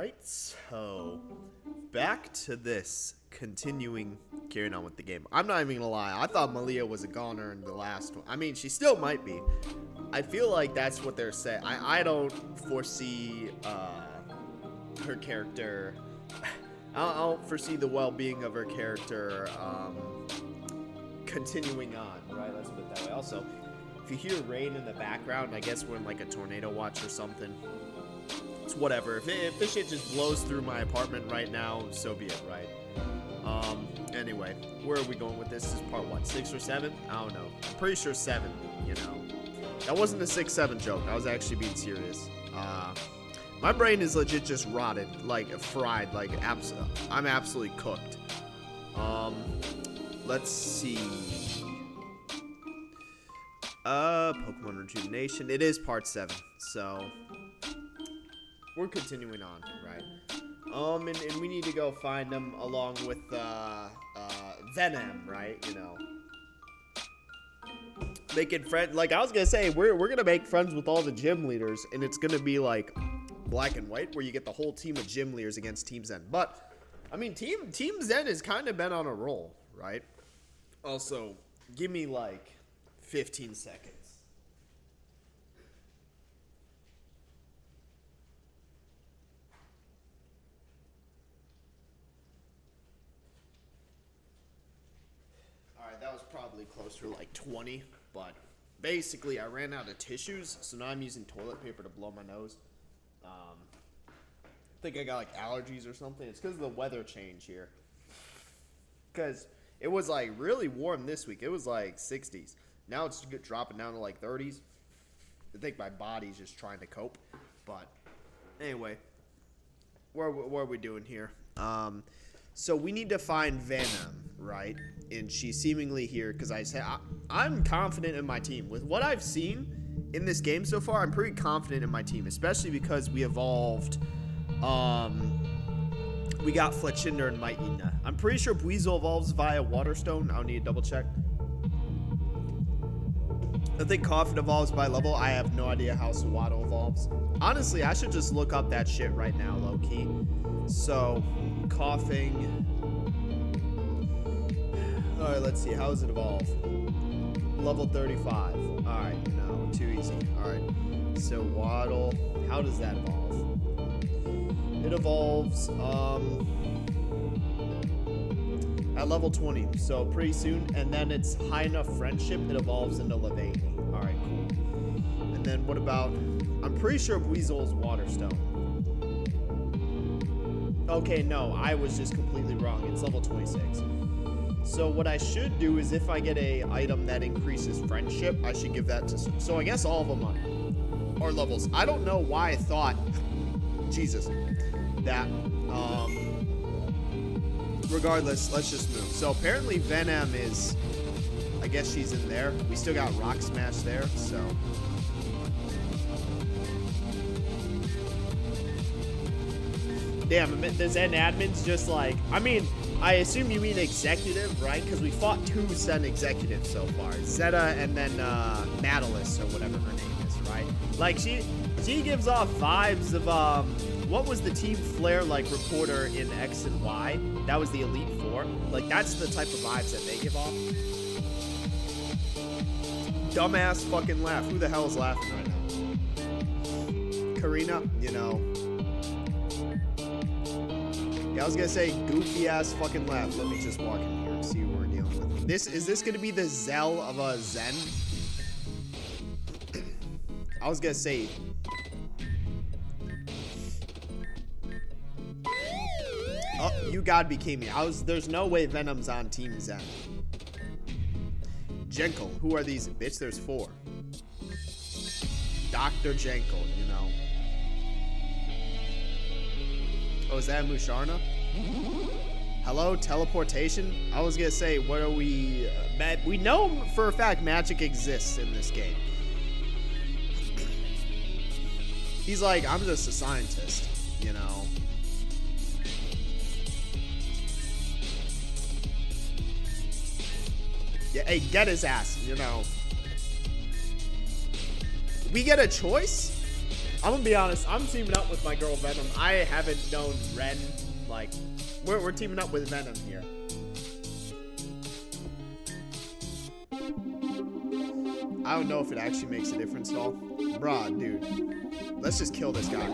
Alright, so back to this, carrying on with the game. I'm not even gonna lie, I thought Malia was a goner in the last one. I mean, she still might be. I feel like that's what they're saying. I don't foresee her character. I don't foresee the well-being of her character continuing on, right? Let's put it that way. Also, if you hear rain in the background, I guess we're in like a tornado watch or something. It's whatever. If this shit just blows through my apartment right now, so be it, right? Anyway, where are we going with this? This is part what, 6 or 7? I don't know. I'm pretty sure 7, you know. That wasn't a 6-7 joke. I was actually being serious. My brain is legit just rotted, like fried, like I'm absolutely cooked. Let's see. Pokemon Rejuvenation. It is part 7, so we're continuing on, right? And we need to go find them along with Venom, right? You know, making friends. Like I was gonna say, we're gonna make friends with all the gym leaders, and it's gonna be like black and white, where you get the whole team of gym leaders against Team Zen. But I mean, Team Zen has kind of been on a roll, right? Also, give me like 15 seconds. Alright, that was probably closer to like 20, but basically I ran out of tissues, so now I'm using toilet paper to blow my nose. I think I got like allergies or something. It's because of the weather change here. Because it was like really warm this week. It was like 60s. Now it's dropping down to like 30s. I think my body's just trying to cope. But anyway, what are we doing here? So we need to find Venom, right? And she's seemingly here because I'm confident in my team. With what I've seen in this game so far, I'm pretty confident in my team, especially because we evolved. We got Fletchinder and Mightyna. I'm pretty sure Buizel evolves via Waterstone. I'll need to double check. I think Coffin evolves by level. I have no idea how Sawato evolves. Honestly, I should just look up that shit right now, low-key. So, Coughing. Alright, let's see. How does it evolve? Level 35. Alright, no, too easy. Alright. So, Waddle. How does that evolve? It evolves at level 20, so pretty soon. And then it's high enough friendship, it evolves into Levaini. Alright, cool. And then what about, I'm pretty sure Buizel's Waterstone. Okay, no, I was just completely wrong. It's level 26. So what I should do is if I get a item that increases friendship, I should give that to, so I guess all of them are levels. I don't know why I thought, Jesus, that, regardless, let's just move. So apparently Venom is, I guess she's in there. We still got Rock Smash there, so. Damn, the Zen admin's just like, I mean, I assume you mean executive, right? Because we fought 2 Zen executives so far. Zeta and then Natalis, or whatever her name is, right? Like, she gives off vibes of, what was the Team Flare, like, reporter in X and Y? That was the Elite Four. Like, that's the type of vibes that they give off. Dumbass fucking laugh. Who the hell is laughing right now? Karina, you know. Yeah, I was gonna say goofy ass fucking laugh. Let me just walk in here and see what we're dealing with. Is this gonna be the Zell of a Zen? I was gonna say. Oh, you God became me. There's no way Venom's on Team Zen. Jenkel, who are these? Bitch, there's 4. Dr. Jenkel, you know. Oh, is that Musharna? Hello, teleportation? I was gonna say, what are we... we know for a fact magic exists in this game. He's like, I'm just a scientist, you know. Yeah, hey, get his ass, you know. We get a choice? I'm gonna be honest. I'm teaming up with my girl Venom. I haven't known Ren. Like, we're teaming up with Venom here. I don't know if it actually makes a difference at all. Bruh, dude. Let's just kill this guy.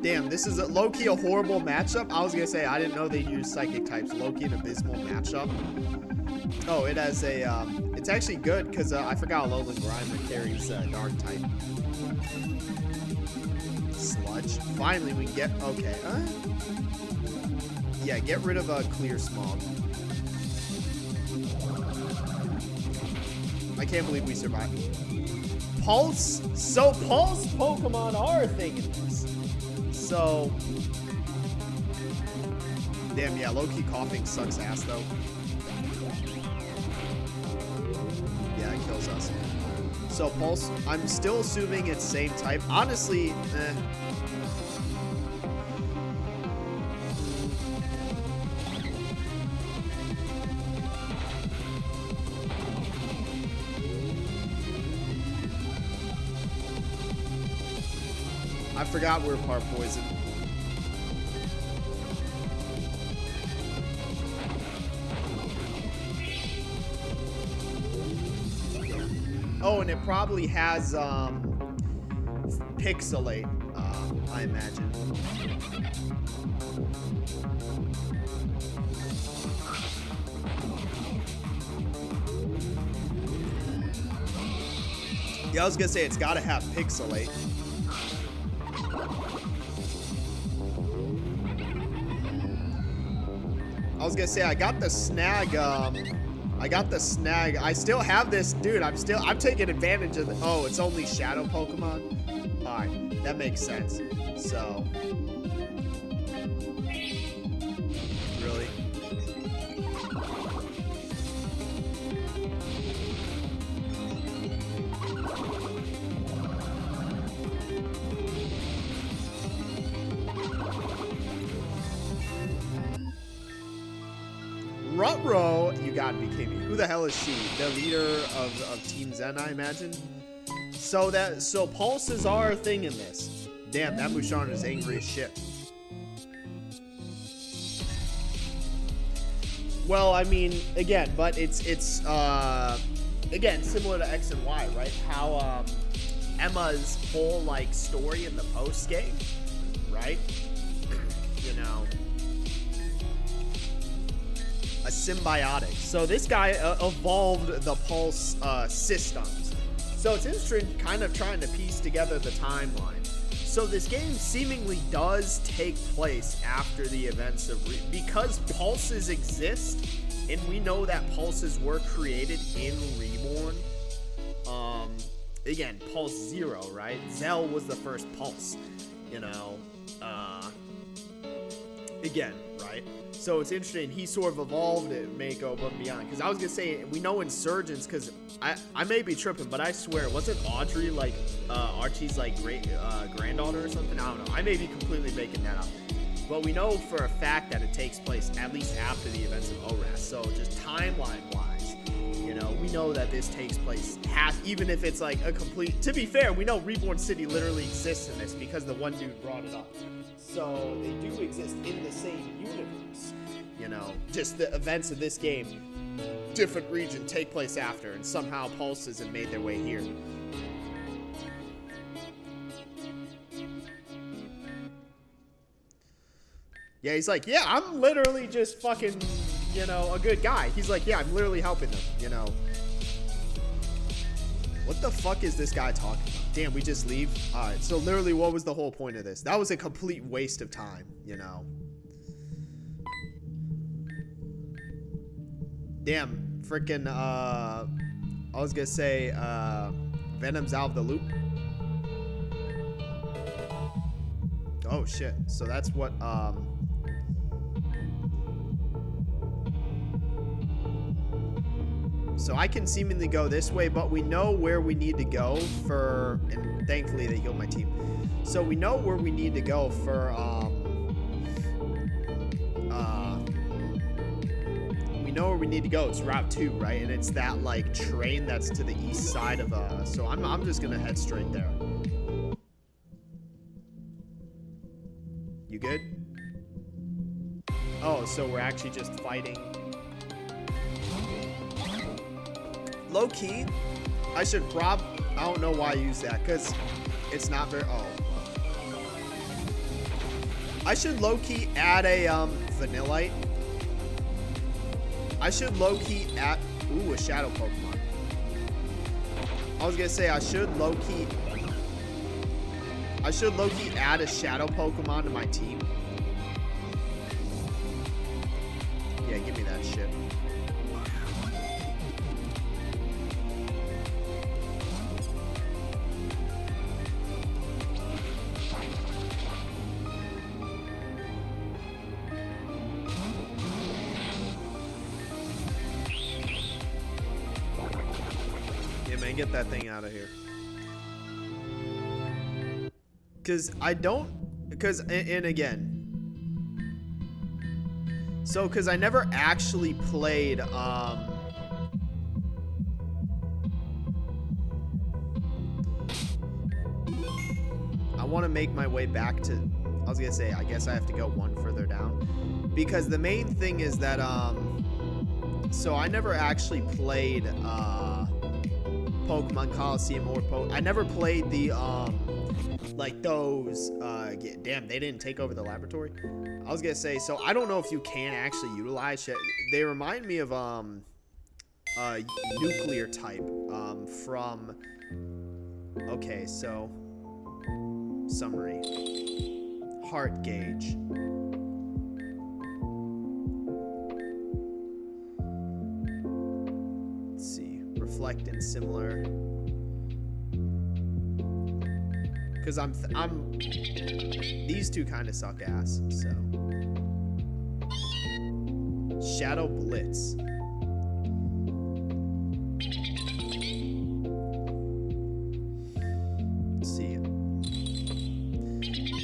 Damn, this is low-key a horrible matchup. I was gonna say, I didn't know they use psychic types. Low-key an abysmal matchup. Oh, it has a, it's actually good, because I forgot Alolan Grimer carries dark type. Sludge. Finally, we can get, okay. Yeah, get rid of a clear smog. I can't believe we survived. Pulse? So Pulse Pokemon are a thing in this. So, damn, yeah, low-key coughing sucks ass, though. Yeah, it kills us. So, Pulse, I'm still assuming it's same type. Honestly, I forgot we're part poison. Oh, and it probably has Pixelate, I imagine. Yeah, I was gonna say it's gotta have Pixelate. I was gonna say I got the snag. I still have this, dude. I'm taking advantage of the. Oh, it's only shadow Pokemon. All right, that makes sense. So, really. Rutro, you gotta be kidding me. Who the hell is she? The leader of Team Zen, I imagine. So pulses are a thing in this. Damn, that Musharn is angry as shit. Well, I mean, again, but it's again similar to X and Y, right? How Emma's whole like story in the post game, right? You know. A symbiotic. So this guy evolved the pulse systems. So it's interesting kind of trying to piece together the timeline. So this game seemingly does take place after the events of because pulses exist, and we know that pulses were created in Reborn. Again, Pulse 0, right? Zell was the first pulse, you know. Again, right? So it's interesting, he sort of evolved it, Mako above and beyond. Because I was going to say, we know Insurgents, because I may be tripping, but I swear, wasn't Audrey, like, Archie's, like, granddaughter or something? I don't know. I may be completely making that up. But we know for a fact that it takes place at least after the events of ORAS. So just timeline-wise, you know, we know that this takes place, even if it's, like, a complete... To be fair, we know Reborn City literally exists in this because the one dude brought it up. So they do exist in the same universe, you know, just the events of this game, different region take place after, and somehow pulses have made their way here. Yeah, he's like, yeah, I'm literally just fucking, you know, a good guy. He's like, yeah, I'm literally helping them, you know. What the fuck is this guy talking about? Damn, we just leave? Alright, so literally what was the whole point of this? That was a complete waste of time, you know. Damn, freaking, I was gonna say, Venom's out of the loop. Oh shit, so that's what, so I can seemingly go this way, but we know where we need to go for, and thankfully they healed my team. So we know where we need to go for, know where we need to go. It's Route 2, right? And it's that, like, train that's to the east side of, so I'm just gonna head straight there. You good? Oh, so we're actually just fighting. Low key, I should I don't know why I use that, because it's not very, I should low-key add a, Vanillite. I should low-key add, ooh, a Shadow Pokemon. I was gonna say, I should low-key add a Shadow Pokemon to my team. Yeah, give me that shit. Get that thing out of here. And again, so because I never actually played I want to make my way back to, I was gonna say, I guess I have to go one further down, because the main thing is that so I never actually played Pokemon Coliseum or I never played the like those damn, they didn't take over the laboratory. I was gonna say, so I don't know if you can actually utilize shit. They remind me of nuclear type from, okay, so summary, heart gauge, reflect and similar, because these two kind of suck ass. So Shadow Blitz, let's see,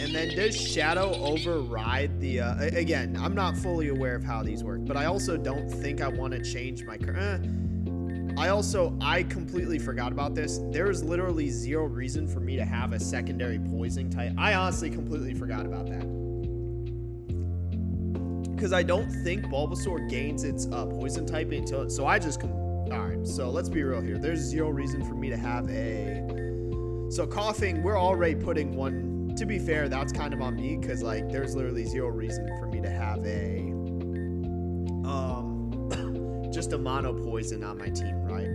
and then does Shadow override the again, I'm not fully aware of how these work, but I also don't think I want to change my I completely forgot about this. There's literally zero reason for me to have a secondary poison type. I honestly completely forgot about that. Because I don't think Bulbasaur gains its poison typing until, so I just, alright, so let's be real here. There's zero reason for me to have so coughing, we're already putting one, to be fair, that's kind of on me, because like, there's literally zero reason for me to have just a mono poison on my team, right?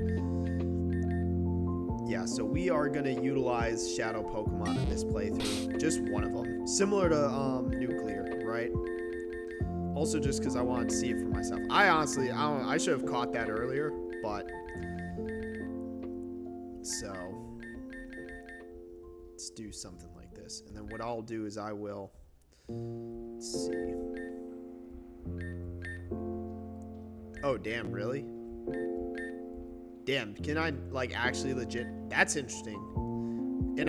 Yeah, so we are gonna utilize Shadow Pokemon in this playthrough, just one of them, similar to Nuclear, right? Also, just because I wanted to see it for myself. I should have caught that earlier, but so let's do something like this, and then what I'll do is I will, let's see. Oh, damn, really? Damn, can I, like, actually legit? That's interesting. And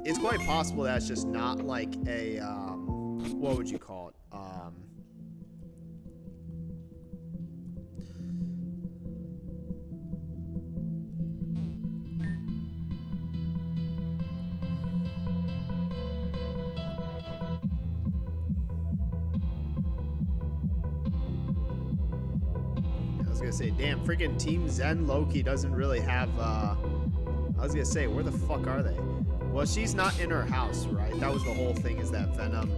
it's quite possible that's just not, like, a, what would you call it? Say, damn, freaking Team Zen Loki doesn't really have, I was gonna say, where the fuck are they? Well, she's not in her house, right? That was the whole thing, is that Venom,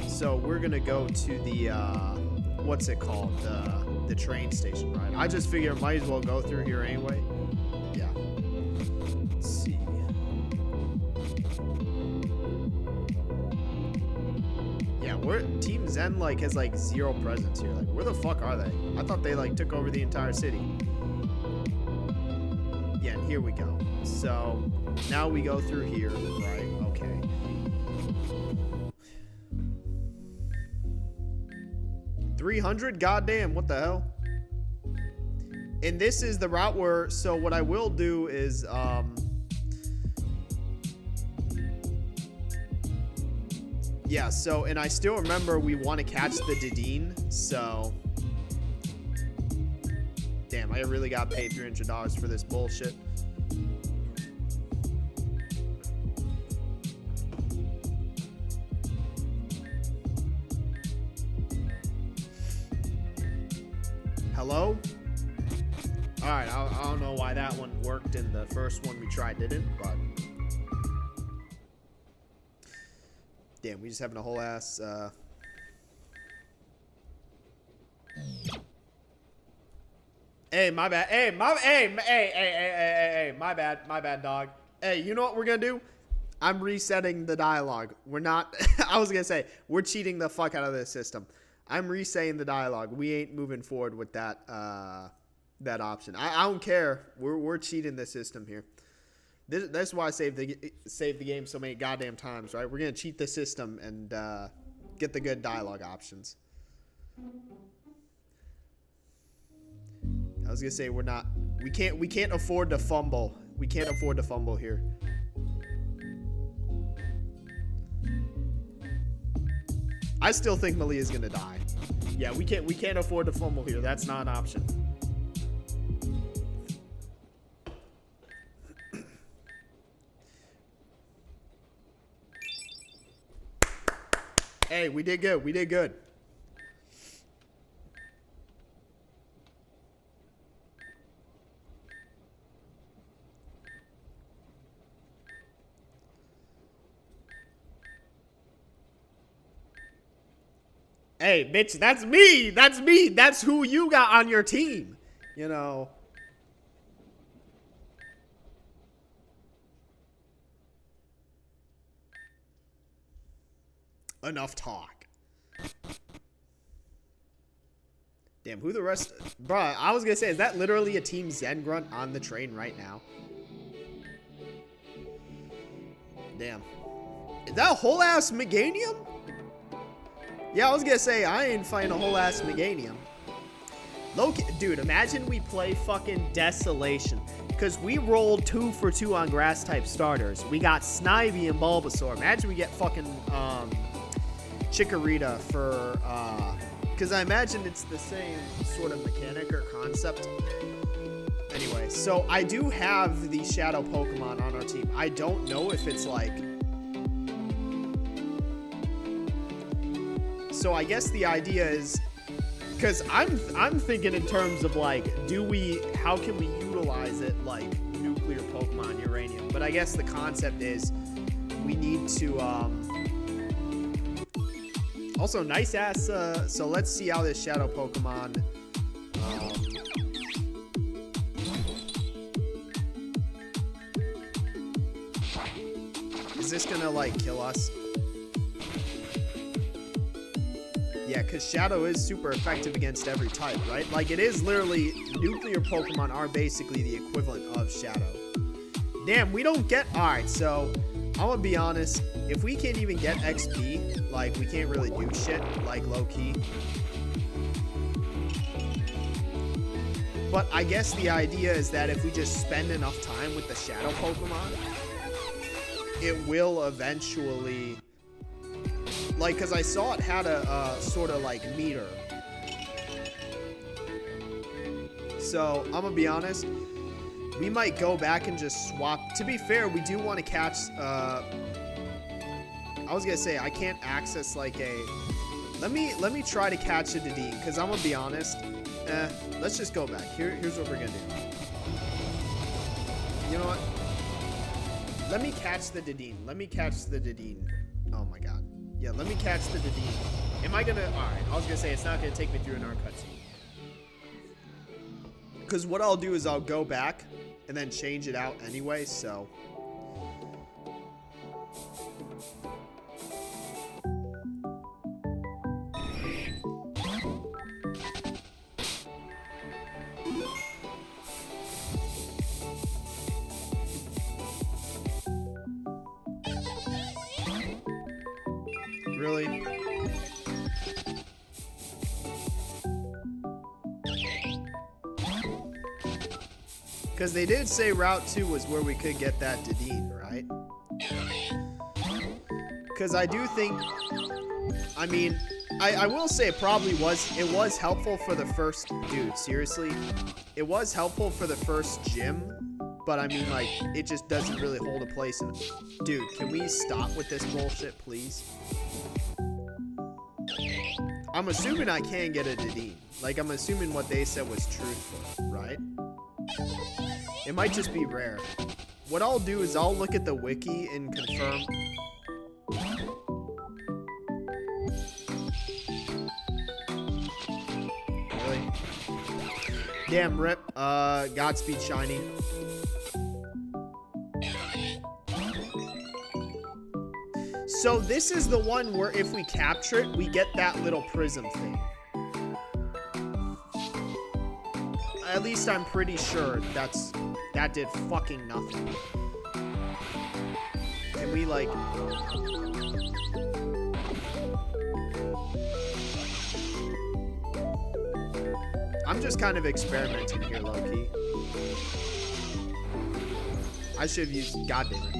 so we're gonna go to the, what's it called? The train station, right? I just figure I might as well go through here anyway. Yeah. Let's see. Team Zen like has like zero presence here. Like, where the fuck are they? I thought they like took over the entire city. Yeah, and here we go. So now we go through here, right? Okay. $300? Goddamn, what the hell? And this is the route where, so what I will do is, Yeah, so, and I still remember we want to catch the Dedenne, so... Damn, I really got paid $300 for this bullshit. Hello? Alright, I don't know why that one worked and the first one we tried didn't, but... Damn, we just having a whole ass, Hey, my bad. Hey, my bad, dog. Hey, you know what we're gonna do? I'm resetting the dialogue. We're not... I was gonna say, we're cheating the fuck out of this system. I'm resetting the dialogue. We ain't moving forward with that, that option. I don't care. We're cheating the system here. That's why I saved the game so many goddamn times, right? We're gonna cheat the system and get the good dialogue options. I was gonna say we can't afford to fumble. We can't afford to fumble here. I still think Malia's gonna die. Yeah, we can't afford to fumble here. That's not an option. Hey, we did good. We did good. Hey, bitch, that's me. That's me. That's who you got on your team. You know. Enough talk. Damn, who the rest... Bruh, I was gonna say, is that literally a Team Zen Grunt on the train right now? Damn. Is that a whole-ass Meganium? Yeah, I was gonna say, I ain't fighting a whole-ass Meganium. Loki, dude, imagine we play fucking Desolation. Because we rolled 2 for 2 on grass-type starters. We got Snivy and Bulbasaur. Imagine we get fucking, Chikorita for, because I imagine it's the same sort of mechanic or concept. Anyway, so I do have the Shadow Pokemon on our team. I don't know if it's like... So I guess the idea is... Because I'm thinking in terms of, like, how can we utilize it like nuclear Pokemon, uranium? But I guess the concept is we need to, also, nice ass, so let's see how this Shadow Pokemon, is this gonna, like, kill us? Yeah, because Shadow is super effective against every type, right? Like, it is literally, nuclear Pokemon are basically the equivalent of Shadow. Damn, we don't get... Alright, so, I'm gonna be honest. If we can't even get XP, like, we can't really do shit, like, low-key. But I guess the idea is that if we just spend enough time with the Shadow Pokemon, it will eventually... Like, because I saw it had a sort of, like, meter. So, I'm gonna be honest. We might go back and just swap. To be fair, we do want to catch... I was gonna say, I can't access, like, a... Let me try to catch a Dedenne, because I'm gonna be honest. Let's just go back. Here's what we're gonna do. You know what? Let me catch the Dedenne. Let me catch the Dedenne. Oh, my God. Yeah, let me catch the Dedenne. Am I gonna... Alright, I was gonna say, it's not gonna take me through an art cutscene. Because what I'll do is I'll go back and then change it out anyway, so... Really? Because they did say Route 2 was where we could get that Dedenne, right? Because I do think, I mean, I will say it probably was, it was helpful for the first, dude, seriously, it was helpful for the first gym, but I mean, like, it just doesn't really hold a place in, dude, can we stop with this bullshit, please? I'm assuming I can get a Dedenne. Like, I'm assuming what they said was truthful, right? It might just be rare. What I'll do is I'll look at the wiki and confirm. Really? Damn, rip. Godspeed, Shiny. So this is the one where if we capture it, we get that little prism thing. At least I'm pretty sure that did fucking nothing. Can we like... I'm just kind of experimenting here, low-key. I should have used... God damn it.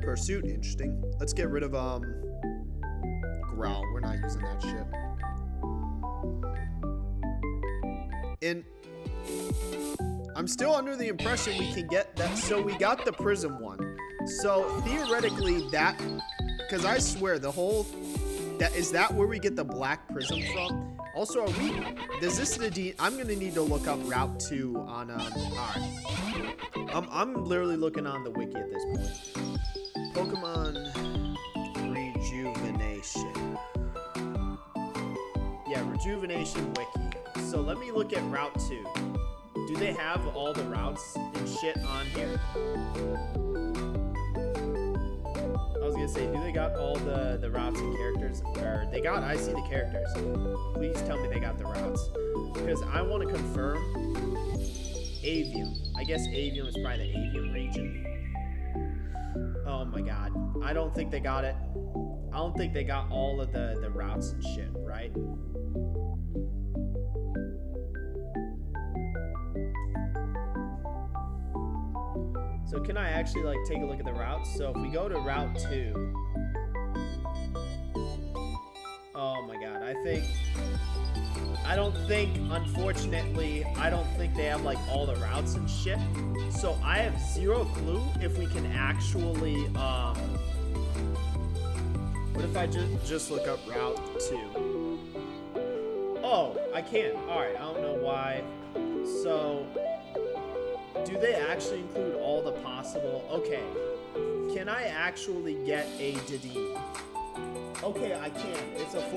Pursuit, interesting. Let's get rid of Growl. We're not using that shit. And I'm still under the impression we can get that. So we got the Prism one. So theoretically that, because I swear the whole, is that where we get the black Prism from? Also, are we, does this the I'm gonna need to look up Route 2 on alright. I'm literally looking on the wiki at this point. Pokemon Rejuvenation. Yeah, Rejuvenation wiki. So let me look at Route 2. Do they have all the routes and shit on here? I was gonna say, do they got all the routes and characters? Or they got, I see the characters. Please tell me they got the routes. Because I want to confirm Avium. I guess Avium is probably the Avium region. Oh my god. I don't think they got it. I don't think they got all of the routes and shit, right? So can I actually like take a look at the routes? So if we go to Route 2. Oh my god. Unfortunately, I don't think they have like all the routes and shit. So I have zero clue if we can actually, what if I just look up Route 2? Oh, I can. Alright, I don't know why. So, do they actually include all the possible? Okay. Can I actually get a Dedenne? Okay, I can.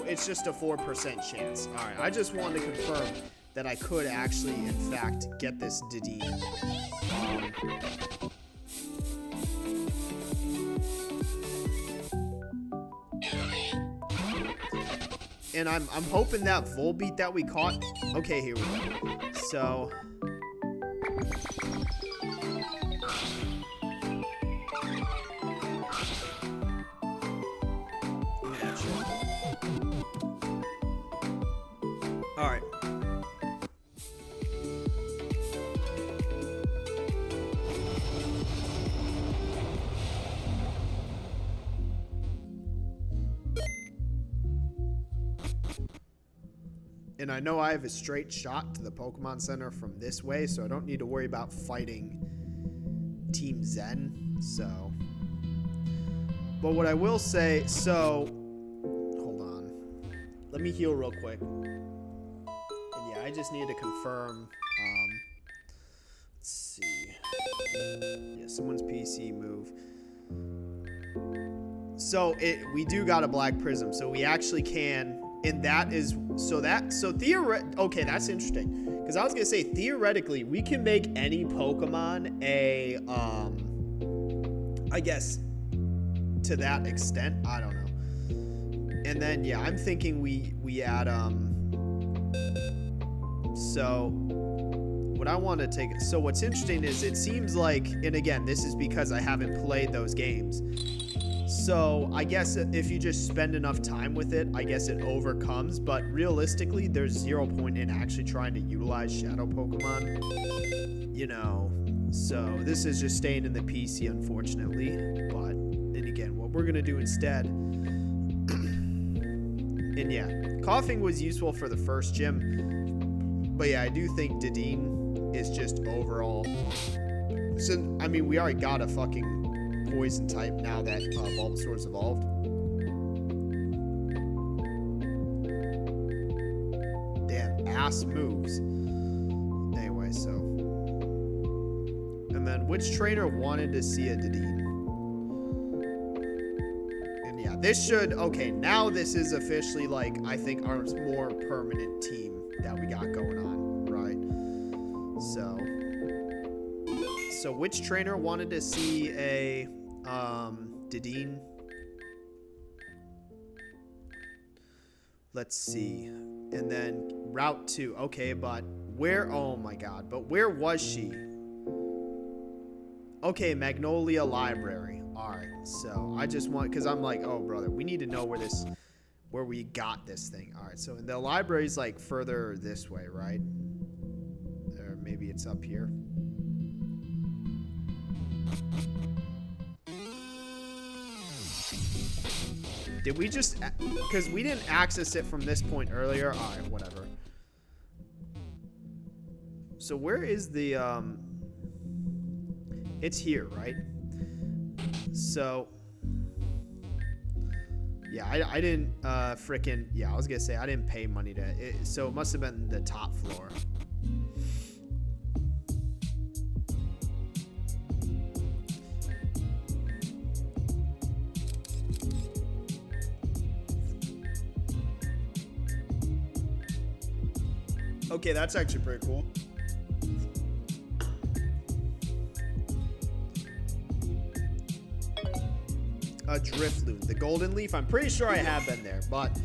It's just a 4% chance. All right, I just wanted to confirm that I could actually, in fact, get this Dedenne. And I'm hoping that Volbeat that we caught. Okay, here we go. So. Alright. And I know I have a straight shot to the Pokemon Center from this way, so I don't need to worry about fighting Team Zen, so. But what I will say, so, hold on. Let me heal real quick. And yeah, I just need to confirm, let's see. Yeah, someone's PC move. So we do got a black prism, so we actually can, and that is, so okay, that's interesting. Because I was gonna say, theoretically, we can make any Pokemon a, I guess, to that extent, I don't know. And then, yeah, I'm thinking we add, so what I want to take, so what's interesting is it seems like, and again, this is because I haven't played those games. So I guess if you just spend enough time with it, I guess it overcomes. But realistically, there's 0 point in actually trying to utilize Shadow Pokemon. You know, so this is just staying in the PC, unfortunately. But then again, what we're gonna do instead, and yeah, Coughing was useful for the first gym. But yeah, I do think Dedenne is just overall. So I mean, we already got a fucking poison type now that Bulbasaur's evolved. Damn, ass moves. Anyway, so. And then, which trainer wanted to see a Dedenne? And yeah, this should, okay, now this is officially, like, I think our more permanent team that we got going on, right? So which trainer wanted to see a Dedenne? Let's see. And then Route 2. Okay, but where? Oh my god. But where was she? Okay, Magnolia Library. Alright, so I just want, because I'm like, oh brother, we need to know where we got this thing. Alright, so the library's like further this way, right? Or maybe it's up here. Did we just, because we didn't access it from this point earlier. All right, whatever. So where is the, it's here, right? So, yeah, I didn't, frickin', yeah, I was gonna say, I didn't pay money to, so it must have been the top floor. Okay, that's actually pretty cool. A Drifloon, the Golden Leaf. I'm pretty sure I have been there, but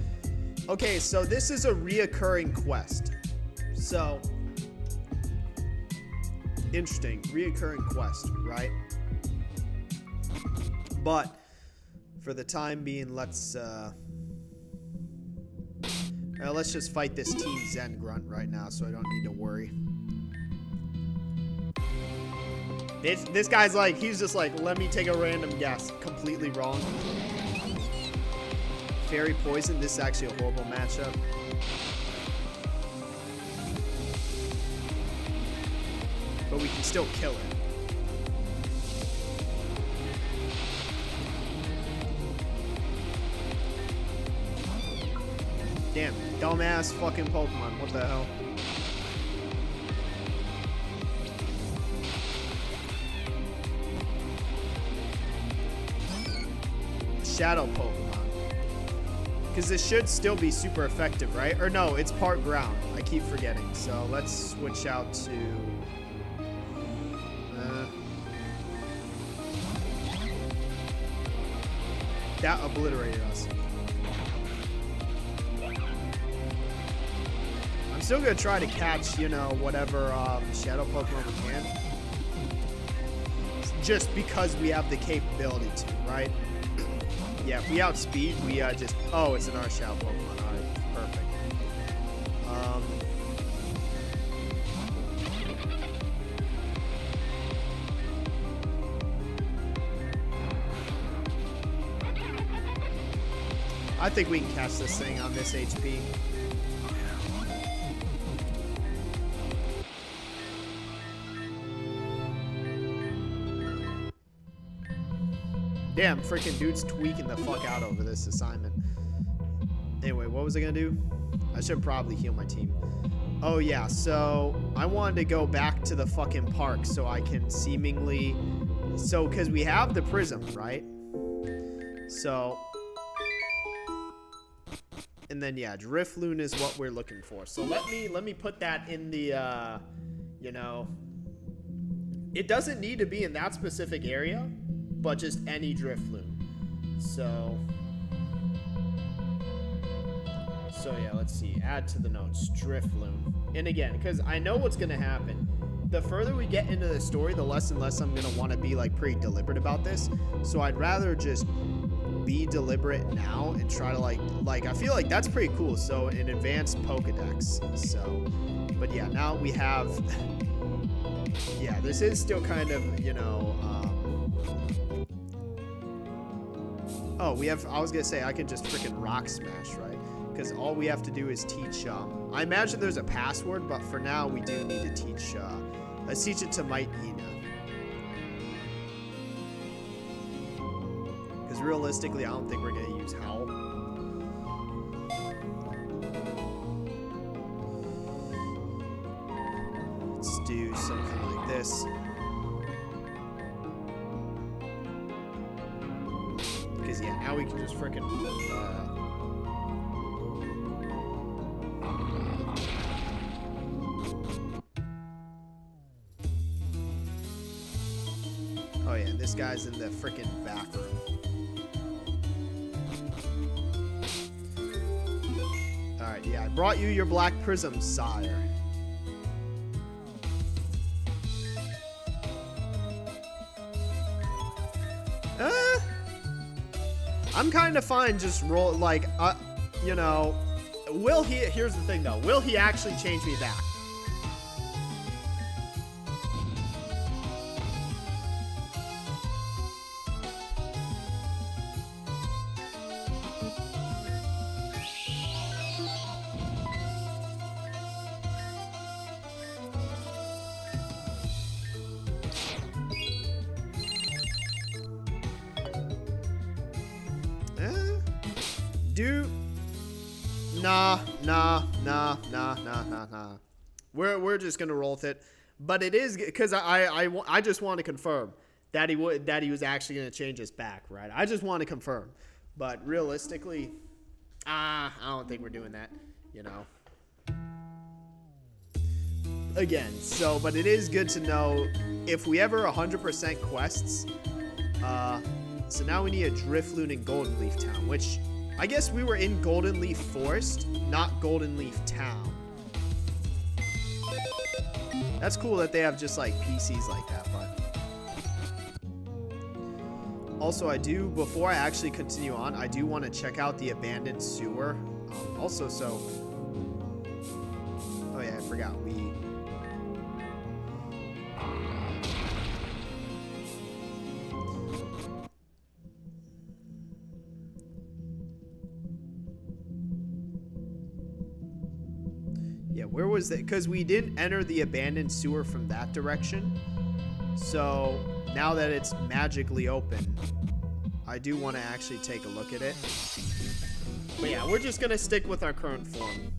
okay. So this is a reoccurring quest. So interesting, reoccurring quest, right? But for the time being, let's just fight this Team Zen Grunt right now, so I don't need to worry. This guy's like, he's just like, let me take a random guess. Completely wrong. Fairy Poison, this is actually a horrible matchup. But we can still kill it. Damn, dumbass fucking Pokemon. What the hell? Shadow Pokemon. Because this should still be super effective, right? Or no, it's part ground. I keep forgetting. So let's switch out to... that obliterated us. I'm still going to try to catch, you know, whatever Shadow Pokemon we can. Just because we have the capability to, right? Yeah, if we outspeed, we just... Oh, it's an Shadow Pokemon. Alright, perfect. I think we can catch this thing on this HP. Damn, freaking dude's tweaking the fuck out over this assignment. Anyway, what was I gonna do? I should probably heal my team. Oh yeah, so I wanted to go back to the fucking park so I can seemingly... So, because we have the prism, right? So... And then yeah, Drifloon is what we're looking for. So let me put that in the, you know... It doesn't need to be in that specific area, but just any Drifloon. So yeah, let's see. Add to the notes, Drifloon. And again, because I know what's gonna happen. The further we get into the story, the less and less I'm gonna want to be like pretty deliberate about this. So I'd rather just be deliberate now and try to like I feel like that's pretty cool. So an advanced Pokedex. So, but yeah, now we have. Yeah, this is still kind of, you know. Oh, we have. I was gonna say I can just freaking rock smash, right? Because all we have to do is teach. I imagine there's a password, but for now we do need to teach. Let's teach it to Might Ina. Because realistically, I don't think we're gonna use Howl. Let's do something like this. Because yeah, now we can just freaking. Oh yeah, this guy's in the freaking back room. Alright, yeah, I brought you your black prism, sire. I'm kind of fine just roll, like, you know, will he, here's the thing though, will he actually change me back? Nah. We're just gonna roll with it, but it is because I just want to confirm that he was actually gonna change his back, right? I just want to confirm, but realistically, I don't think we're doing that, you know. Again, so but it is good to know if we ever 100% quests. So now we need a Drifloon in Golden Leaf Town, which I guess we were in Golden Leaf Forest, not Golden Leaf Town. That's cool that they have just like PCs like that, but also I do, before I actually continue on, I do want to check out the abandoned sewer. Also, so, oh yeah, I forgot where was it? Because we didn't enter the abandoned sewer from that direction. So now that it's magically open, I do want to actually take a look at it. But yeah, we're just going to stick with our current form.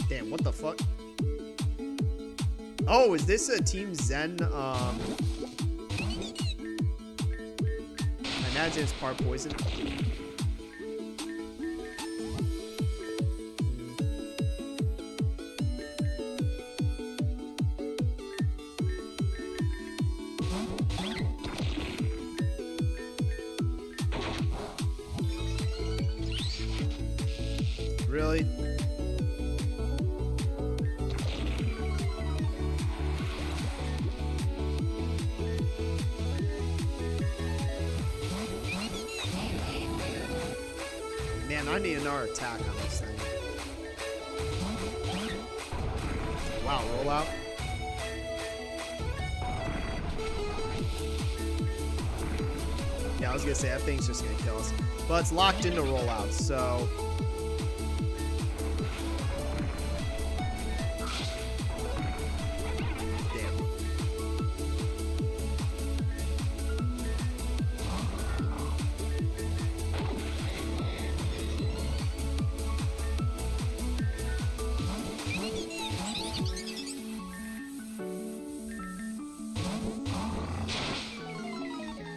Damn, what the fuck? Oh, is this a Team Zen? I imagine it's part poison. Really? Man, I need another attack on this thing. Wow, roll out. Yeah, I was gonna say that thing's just gonna kill us. But it's locked into rollout, so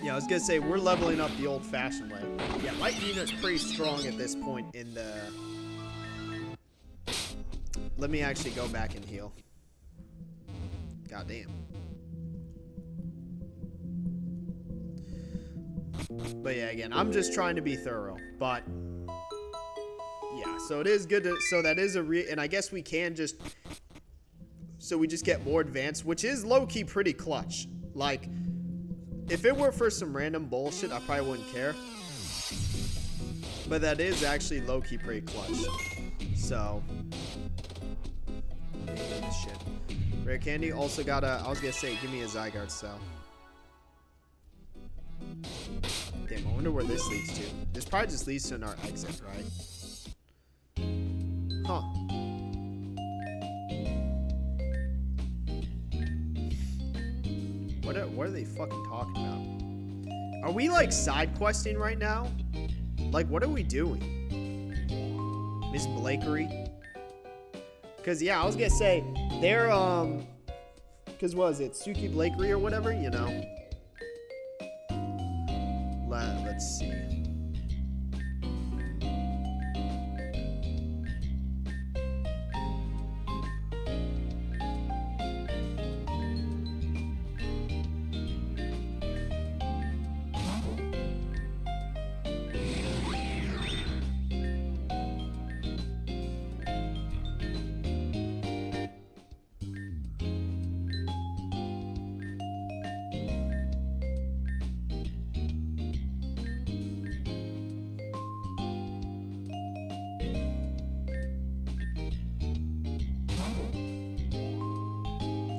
yeah, I was gonna say we're leveling up the old-fashioned way. Yeah, Might Nina's pretty strong at this point in the. Let me actually go back and heal. God damn. But yeah, again, I'm just trying to be thorough. But yeah, so it is good to. So that is and I guess we can just. So we just get more advanced, which is low-key pretty clutch. Like, If it were for some random bullshit, I probably wouldn't care. But that is actually low-key pretty clutch. So, this shit. Rare candy also got a. I was gonna say, give me a Zygarde cell. Damn, I wonder where this leads to. This probably just leads to our exit, right? Huh. What are they fucking talking about? Are we like side questing right now? Like, what are we doing? Miss Blakery? Cause yeah, I was gonna say they're cause what is it, Suki Blakery or whatever, you know? Let's see.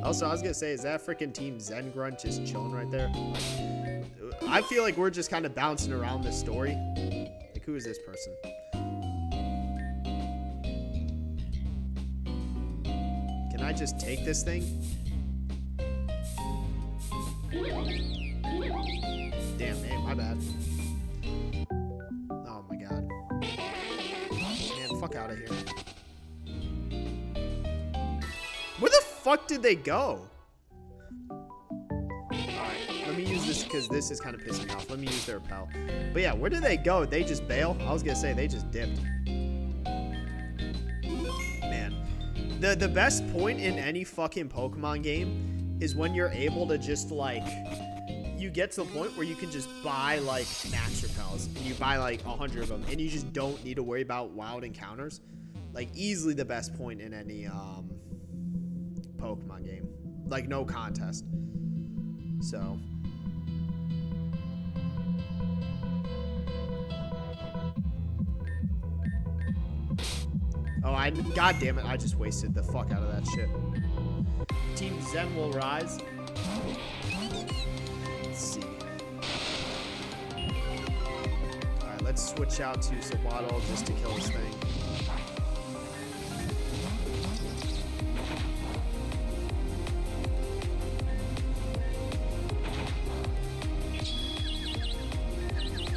Also, I was gonna say, is that freaking Team Zen Grunt just chilling right there? I feel like we're just kind of bouncing around this story. Like, who is this person? Can I just take this thing? Damn, hey, my bad. Oh my god. Man, fuck out of here. Where the fuck did they go? Alright, let me use this because this is kind of pissing me off. Let me use their repel. But yeah, where did they go? They just bail? I was gonna say they just dipped. Man. The best point in any fucking Pokemon game is when you're able to just like, you get to the point where you can just buy like max repels and you buy like 100 of them and you just don't need to worry about wild encounters. Like easily the best point in any Pokemon game. Like no contest. So oh, god damn it, I just wasted the fuck out of that shit. Team Zen will rise. Let's see. Alright, let's switch out to Zawaddle just to kill this thing.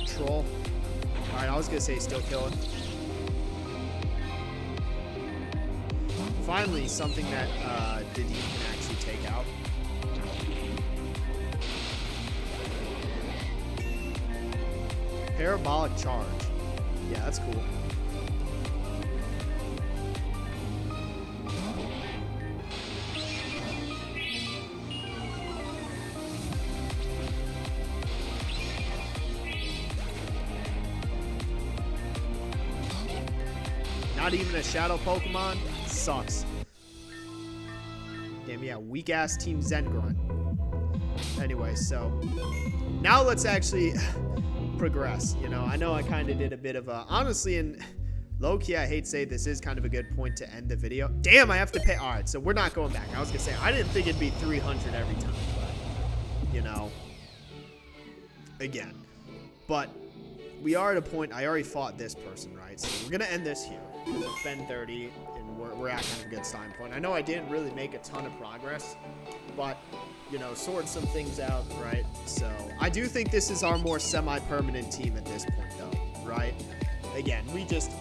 Troll. Alright, I was gonna say still killing. Finally, something that Diddy can actually take out. Parabolic charge. Yeah, that's cool. Not even a shadow Pokemon? Sucks. Damn, yeah, weak ass Team Zen Grunt. Anyway, so now let's actually progress. You know, I know I kind of did a bit of a, honestly, and low key, I hate to say this is kind of a good point to end the video. Damn, I have to pay. All right, so we're not going back. I was gonna say I didn't think it'd be 300 every time, but you know, again, but we are at a point. I already fought this person, right? So we're gonna end this here. It's been 30 and we're at kind of a good starting point. I know I didn't really make a ton of progress, but you know, sort some things out, right? So I do think this is our more semi-permanent team at this point though, right? Again, we just,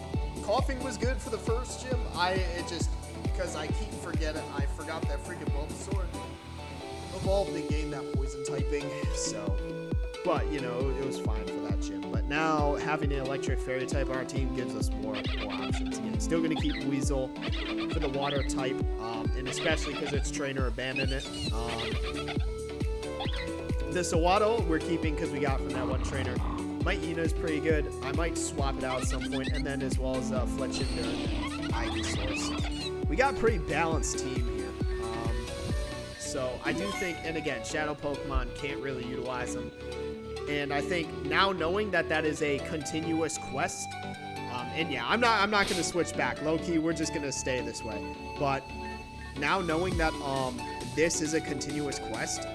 coughing was good for the first gym. It just, because I keep forgetting, I forgot that freaking Bulbasaur evolved and gained that poison typing, so, but you know, it was fine for that gym. But now having an electric fairy type on our team gives us more options. Again, still going to keep Weasel for the water type, and especially because its trainer abandoned it. The Zawaddle we're keeping because we got from that one trainer. Mightyena is pretty good. I might swap it out at some point, and then as well as Fletchinder and Ivysaur. We got a pretty balanced team here. So I do think, and again, Shadow Pokemon can't really utilize them. And I think now knowing that that is a continuous quest, and yeah, I'm not going to switch back. Low key, we're just going to stay this way. But now knowing that this is a continuous quest,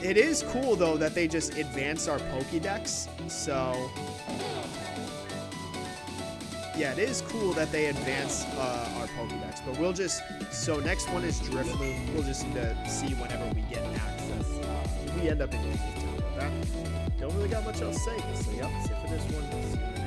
it is cool though that they just advance our Pokédex. So yeah, it is cool that they advance our Pokédex. But we'll just, so next one is Drifloon. We'll just need to see whenever we get access. We end up in Town. But that, don't really got much else to say. So yep, that's it for this one.